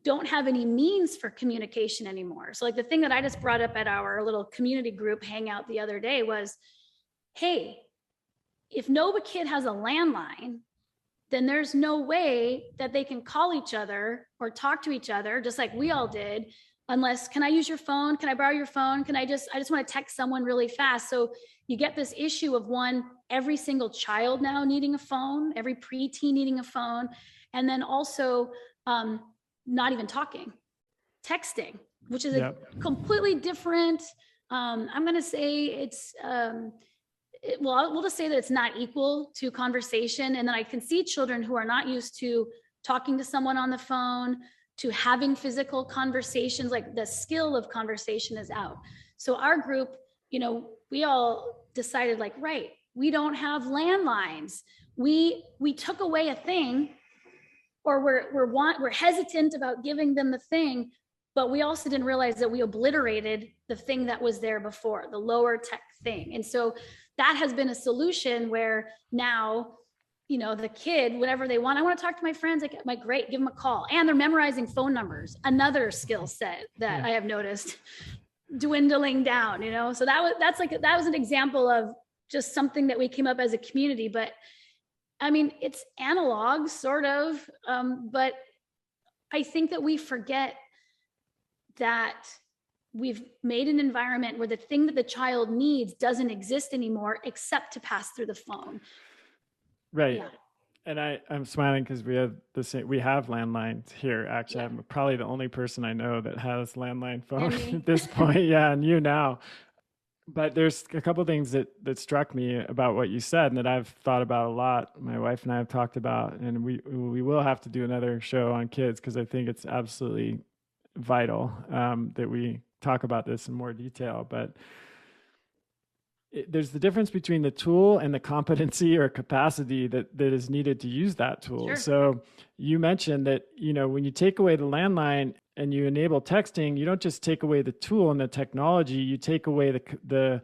don't have any means for communication anymore. So like the thing that I just brought up at our little community group hangout the other day was, hey, if no kid has a landline, then there's no way that they can call each other or talk to each other, just like we all did, unless, can I use your phone? Can I borrow your phone? I just want to text someone really fast. So you get this issue of every single child now needing a phone, every preteen needing a phone, and then also not even talking, texting, which is a completely different, I'm going to say it's, we'll just say that it's not equal to conversation. And then I can see children who are not used to talking to someone on the phone, to having physical conversations, like the skill of conversation is out. So our group, we all decided like, right, we don't have landlines. We took away a thing, or we're hesitant about giving them the thing, but we also didn't realize that we obliterated the thing that was there before, the lower tech thing. And so that has been a solution where now, the kid, whatever they want, I want to talk to my friends, like great, give them a call. And they're memorizing phone numbers, another skill set that I have noticed dwindling down, So that was an example of just something that we came up as a community. But I mean, it's analog sort of, but I think that we forget that we've made an environment where the thing that the child needs doesn't exist anymore except to pass through the phone. Right. Yeah. And I'm smiling because we have landlines here. Actually, I'm probably the only person I know that has landline phone at this point. Yeah, and you now. But there's a couple of things that struck me about what you said and that I've thought about a lot. My wife and I have talked about, and we will have to do another show on kids because I think it's absolutely vital that we talk about this in more detail. But there's the difference between the tool and the competency or capacity that is needed to use that tool. Sure. So you mentioned that, when you take away the landline and you enable texting, you don't just take away the tool and the technology, you take away the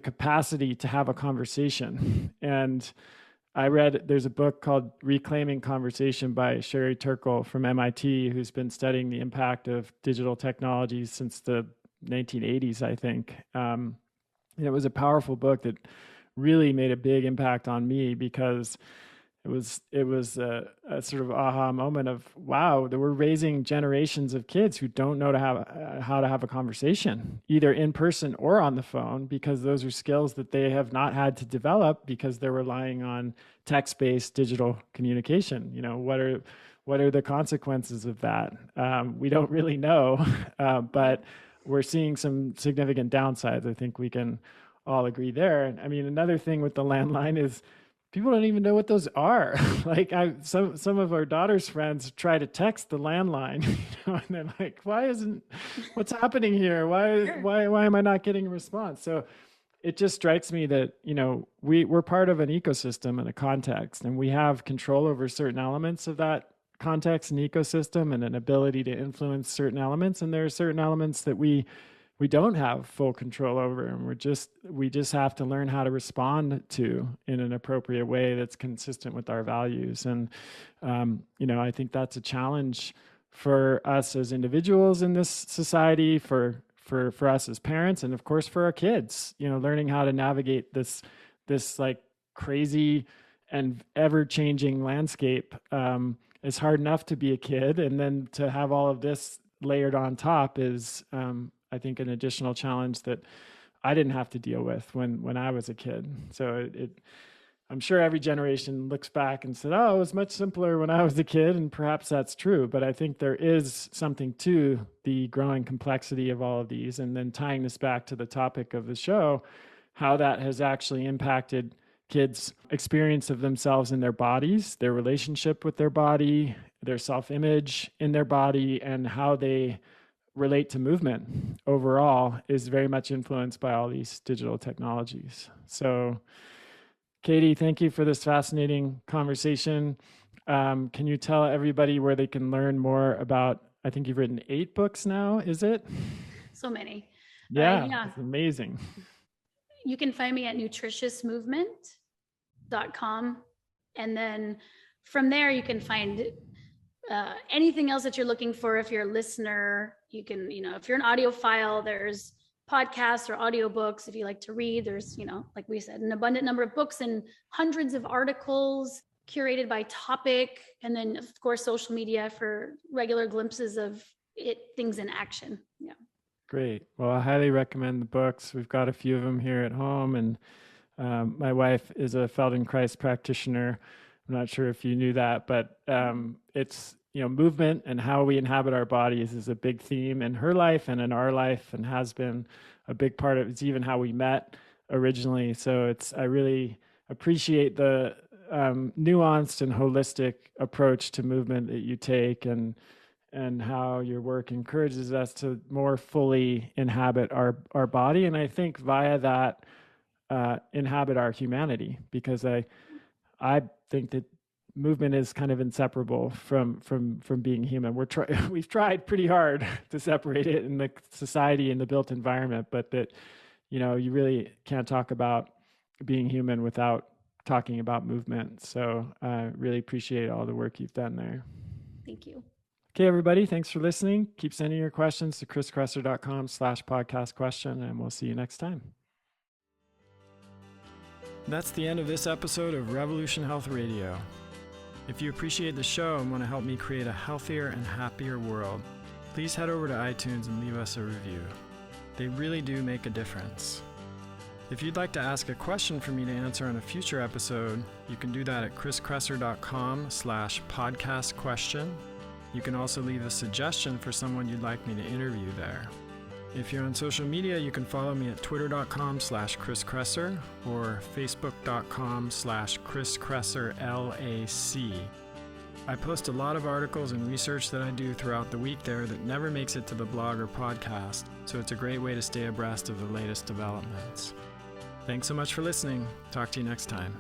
capacity to have a conversation. And I read, there's a book called Reclaiming Conversation by Sherry Turkle from MIT, who's been studying the impact of digital technologies since the 1980s, I think. And it was a powerful book that really made a big impact on me because it was a sort of aha moment of, wow, that we're raising generations of kids who don't know how to have a conversation, either in person or on the phone, because those are skills that they have not had to develop because they're relying on text-based digital communication. What are the consequences of that? We don't really know, but we're seeing some significant downsides. I think we can all agree there. I mean, another thing with the landline is people don't even know what those are. Like some of our daughter's friends try to text the landline, and they're like, what's happening here? Why am I not getting a response? So it just strikes me that, we're part of an ecosystem and a context, and we have control over certain elements of that context and ecosystem and an ability to influence certain elements. And there are certain elements that we don't have full control over, and we just have to learn how to respond to in an appropriate way that's consistent with our values. And I think that's a challenge for us as individuals in this society, for us as parents, and of course for our kids. Learning how to navigate this like crazy and ever-changing landscape is hard enough to be a kid, and then to have all of this layered on top is I think an additional challenge that I didn't have to deal with when I was a kid. So I'm sure every generation looks back and said, oh, it was much simpler when I was a kid, and perhaps that's true. But I think there is something to the growing complexity of all of these. And then tying this back to the topic of the show, how that has actually impacted kids' experience of themselves in their bodies, their relationship with their body, their self-image in their body, and how they relate to movement overall is very much influenced by all these digital technologies. So, Katy, thank you for this fascinating conversation. Can you tell everybody where they can learn more about, I think you've written 8 books now, is it? So many. Yeah. It's amazing. You can find me at nutritiousmovement.com. And then from there, you can find anything else that you're looking for. If you're a listener, you can, if you're an audiophile, there's podcasts or audiobooks. If you like to read, there's, like we said, an abundant number of books and hundreds of articles curated by topic. And then of course, social media for regular glimpses of things in action. Yeah. Great. Well, I highly recommend the books. We've got a few of them here at home, and my wife is a Feldenkrais practitioner. I'm not sure if you knew that, but it's, movement and how we inhabit our bodies is a big theme in her life and in our life, and has been a big part of it's even how we met originally. So I really appreciate the nuanced and holistic approach to movement that you take, and how your work encourages us to more fully inhabit our body. And I think via that, inhabit our humanity, because I think that movement is kind of inseparable from being human. We've tried pretty hard to separate it in the society and the built environment, but that, you really can't talk about being human without talking about movement. So I really appreciate all the work you've done there. Thank you. Okay, everybody, thanks for listening. Keep sending your questions to chriskresser.com/podcast question, and we'll see you next time. That's the end of this episode of Revolution Health Radio. If you appreciate the show and want to help me create a healthier and happier world, please head over to iTunes and leave us a review. They really do make a difference. If you'd like to ask a question for me to answer on a future episode, you can do that at chriskresser.com/podcast question. You can also leave a suggestion for someone you'd like me to interview there. If you're on social media, you can follow me at twitter.com/Chris Kresser or facebook.com/Chris Kresser LAC. I post a lot of articles and research that I do throughout the week there that never makes it to the blog or podcast, so it's a great way to stay abreast of the latest developments. Thanks so much for listening. Talk to you next time.